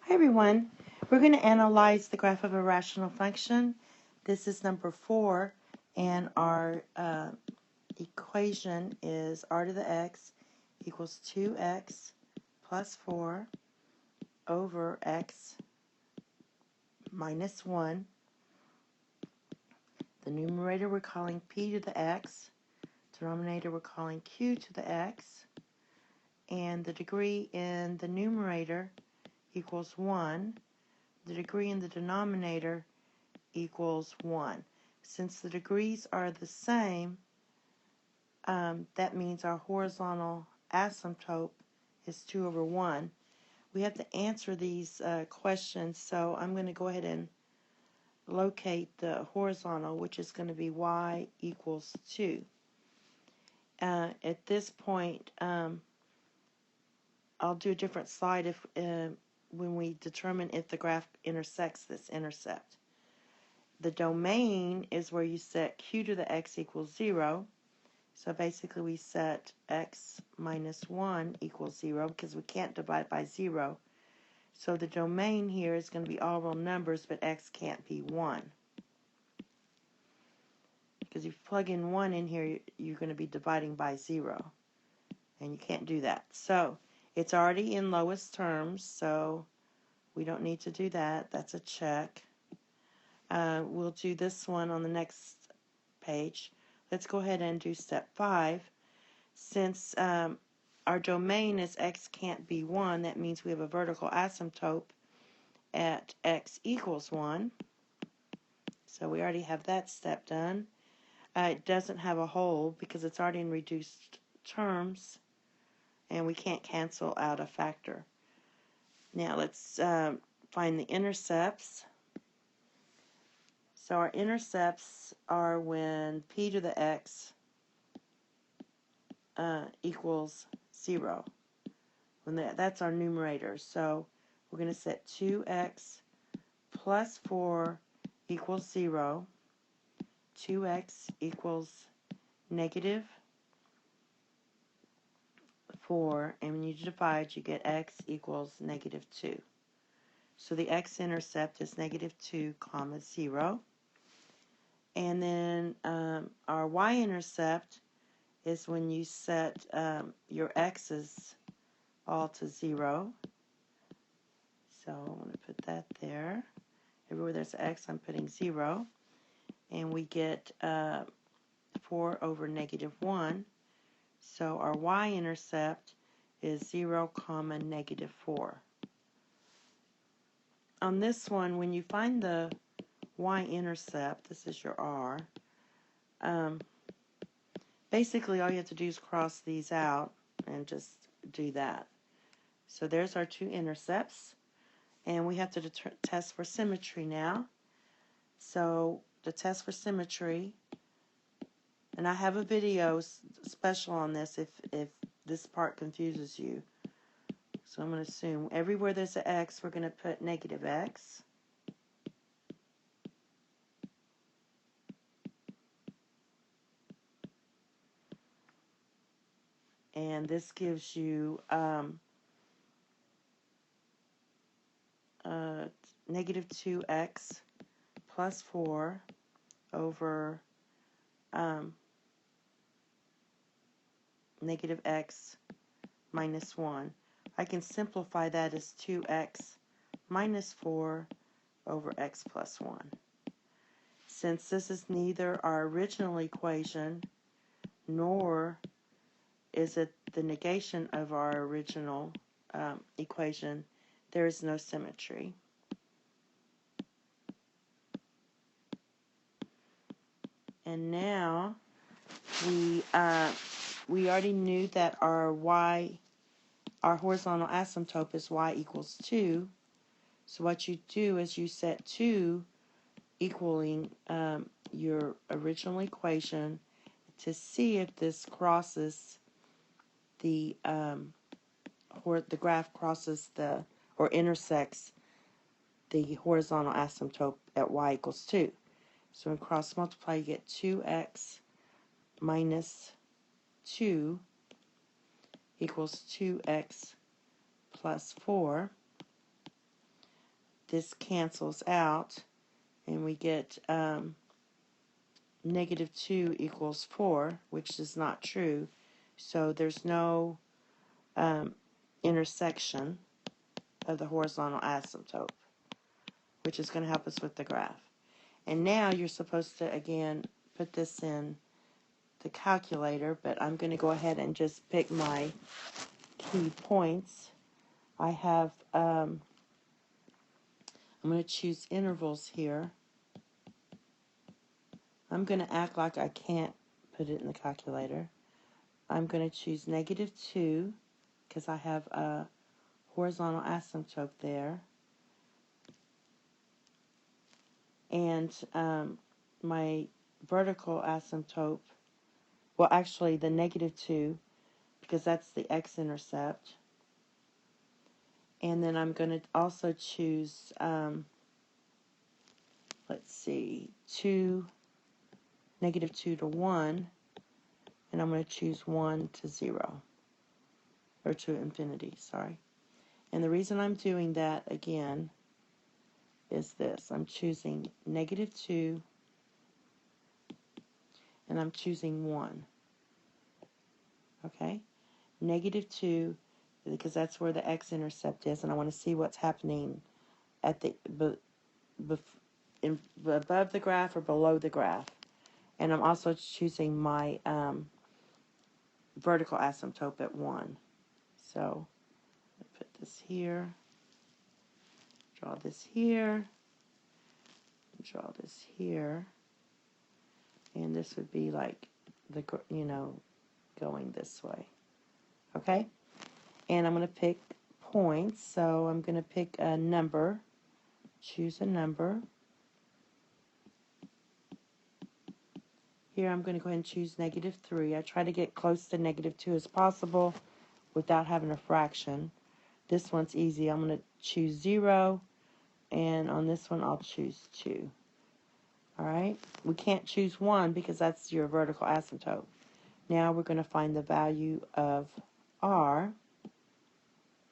Hi everyone, we're going to analyze the graph of a rational function. This is number 4, and our equation is r to the x equals 2x plus 4 over x minus 1. The numerator we're calling p to the x, denominator we're calling q to the x, and the degree in the numerator equals 1. The degree in the denominator equals 1. Since the degrees are the same, that means our horizontal asymptote is 2 over 1. We have to answer these questions, so I'm going to go ahead and locate the horizontal, which is going to be y equals 2. At this point, I'll do a different slide if when we determine if the graph intersects this intercept. The domain is where you set q to the x equals 0. So basically we set x minus 1 equals 0 because we can't divide by 0. So the domain here is going to be all real numbers, but x can't be 1. Because if you plug in 1 in here, you're going to be dividing by 0. And you can't do that. So it's already in lowest terms, so we don't need to do that. That's a check. We'll do this one on the next page. Let's go ahead and do step 5. Since our domain is x can't be 1, that means we have a vertical asymptote at x equals 1. So we already have that step done. It doesn't have a hole because it's already in reduced terms, and we can't cancel out a factor. Now let's find the intercepts. So our intercepts are when p to the x equals 0. That's our numerator. So we're going to set 2x plus 4 equals 0. 2x equals negative 4. And when you divide, you get x equals negative 2. So the x-intercept is negative 2, 0. And then our y-intercept is when you set your x's all to 0. So I'm going to put that there. Everywhere there's an x, I'm putting 0. And we get 4 over negative 1. So our y-intercept is 0, negative 4. On this one, when you find the y-intercept, this is your r, basically all you have to do is cross these out and just do that. So there's our two intercepts, and we have to test for symmetry now. So the test for symmetry, and I have a video special on this if this part confuses you. So I'm going to assume everywhere there's an x, we're going to put negative x. And this gives you negative 2x plus 4 over negative x minus 1. I can simplify that as 2x minus 4 over x plus 1. Since this is neither our original equation nor is it the negation of our original equation, there is no symmetry. And now we already knew that our horizontal asymptote is y equals 2. So what you do is you set 2 equaling your original equation to see if this crosses the graph crosses or intersects the horizontal asymptote at y equals 2. So when cross multiply, you get 2x minus 2 equals 2x plus 4. this cancels out, and we get negative 2 equals 4, which is not true. So there's no intersection of the horizontal asymptote, which is going to help us with the graph. And now you're supposed to, again, put this in the calculator, but I'm going to go ahead and just pick my key points. I have, I'm going to choose intervals here. I'm going to act like I can't put it in the calculator. I'm going to choose negative 2 because I have a horizontal asymptote there. And my vertical asymptote, well, actually the negative 2, because that's the x-intercept. And then I'm going to also choose, let's see, negative 2 to 1, and I'm going to choose 1 to 0, or to infinity, sorry. And the reason I'm doing that, again, is this. I'm choosing negative 2, and I'm choosing 1. Okay? Negative 2, because that's where the x-intercept is, and I want to see what's happening at the above the graph or below the graph. And I'm also choosing my vertical asymptote at 1. So I put this here, draw this here, draw this here, and this would be like the, you know, going this way. Okay? And I'm going to pick points. So I'm going to pick a number, choose a number. Here I'm going to go ahead and choose negative 3. I try to get close to negative 2 as possible without having a fraction. This one's easy. I'm going to choose 0, and on this one I'll choose 2. Alright? We can't choose 1 because that's your vertical asymptote. Now we're going to find the value of r,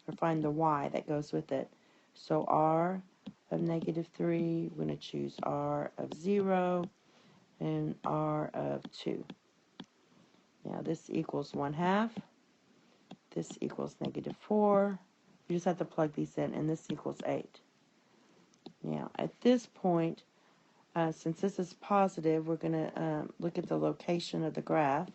or find the y that goes with it. So r of negative 3, we're going to choose r of 0, and r of 2. Now this equals 1/2. This equals negative 4. You just have to plug these in, and this equals 8. Now at this point, since this is positive, we're going to look at the location of the graph.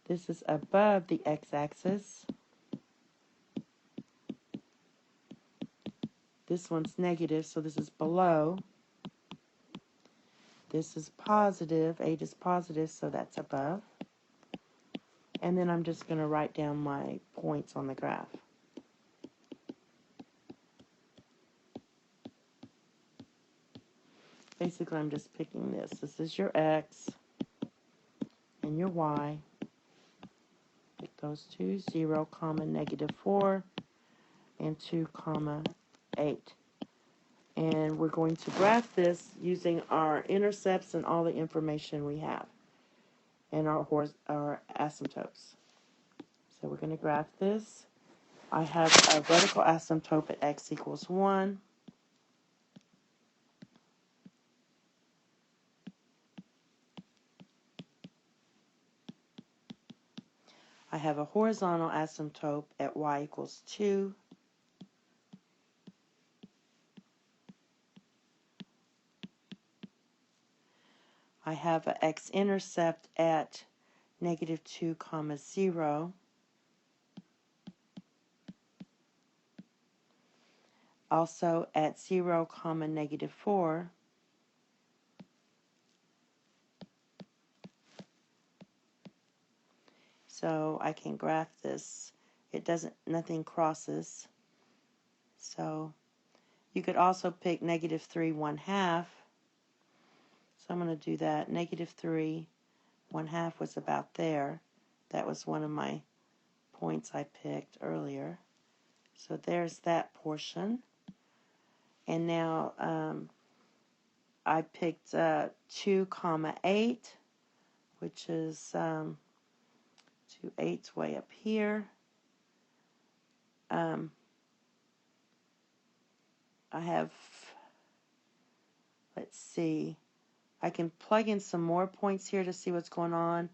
This is above the x-axis. This one's negative, so this is below. This is positive. 8 is positive, so that's above. And then I'm just going to write down my points on the graph. Basically, I'm just picking this. This is your x and your y. Pick those two, 0, negative 4, and 2, 8. And we're going to graph this using our intercepts and all the information we have, and our asymptotes. So we're going to graph this. I have a vertical asymptote at x equals 1. I have a horizontal asymptote at y equals 2. I have an x-intercept at negative 2, 0. Also at 0, negative 4. So I can graph this. It doesn't, nothing crosses. So you could also pick negative 3, 1/2. So I'm going to do that. Negative 3, 1/2 was about there. That was one of my points I picked earlier. So there's that portion. And now I picked 2, 8, which is 2 8's way up here. I have, let's see, I can plug in some more points here to see what's going on.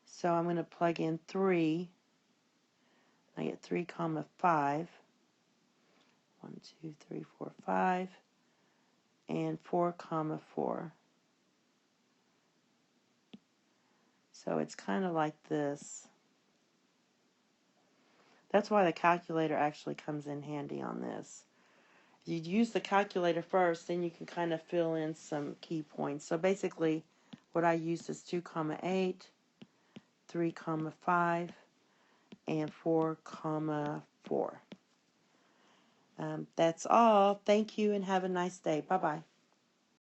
So I'm going to plug in 3. I get 3, 5. 1, 2, 3, 4, 5. And 4, 4. So it's kind of like this. That's why the calculator actually comes in handy on this. You use the calculator first, then you can kind of fill in some key points. So basically, what I used is 2, 8, 3, 5, and 4, 4. That's all. Thank you and have a nice day. Bye-bye.